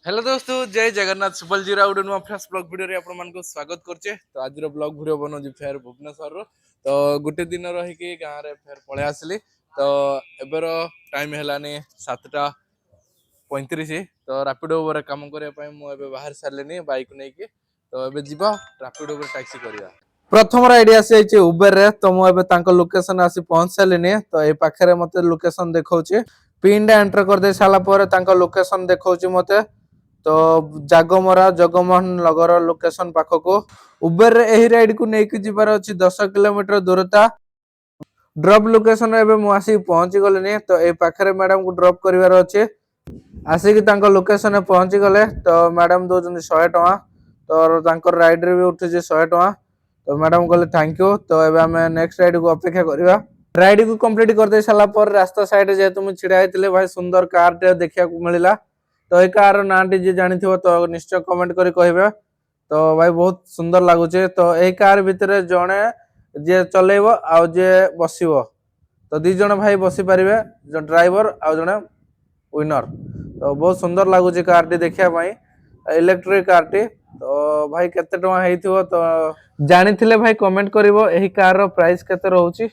Hello दोस्तों जय जगन्नाथ सुबल जी round नुआ फ्रेश ब्लॉग वीडियो रे आपण मानको स्वागत करचे। तो आज ब्लॉग वीडियो बनौजी फेर भुवनेश्वर रो तो गुटे दिन रही गाँव रे फेर पळे आसली। तो एबर टाइम हेलानी 7:35 तो रैपिडो ऊपर काम करने मु एबे बाहर सारलेनी बाइक नै कि तो एबे जीवा रैपिडो ऊपर टैक्सी करिया। प्रथम राइड आसी उबेर रे तो मु एबे तांको लोकेशन आसी पहुंच सारलेनी। तो ए पाखरे मते लोकेशन देखौची पिन डा एंटर कर दे साला पर तांको लोकेशन देखौची मते। तो जागमरा जगमोहन नगर लोकेशन पाखको उबेर रे एही राइड को नेकी जिबार अछि 10 किलोमीटर दूरता। ड्रॉप लोकेशन रे एबे मु आसी पहुंची गलेनी। तो ए पाखरे मैडम को ड्रॉप करिवार अछि आसी कि तांको लोकेशन रे पहुंची गले। तो मैडम दोजन 100 टका तो तांकर राइड रे भी उठे जे 100 टका। तो मैडम कहले थैंक यू। तो एबे हमें नेक्स्ट राइड को अपेक्षा करिवा। राइड को कंप्लीट कर दे साला पर रास्ता साइड जे तुम छिड़ा हेतिले भाई सुंदर कार टे देखिया को मिलिला। तो ए कार नाटी जे जानिथिबो तो निश्चय कमेंट करी कहबे। तो भाई बहुत सुंदर लागुचे। तो ए कार भितरे जणे जे चलेइबो आ जे बसिबो तो दी जण भाई बसी परिबे जो ड्राइवर आ जणे विनर। तो बहुत सुंदर लागुचे कार टी देखिया भाई इलेक्ट्रिक कार टी। तो भाई केते टका हेइथिबो तो जानिथिले भाई कमेंट करिवो एही कार रो प्राइस केते रहउची।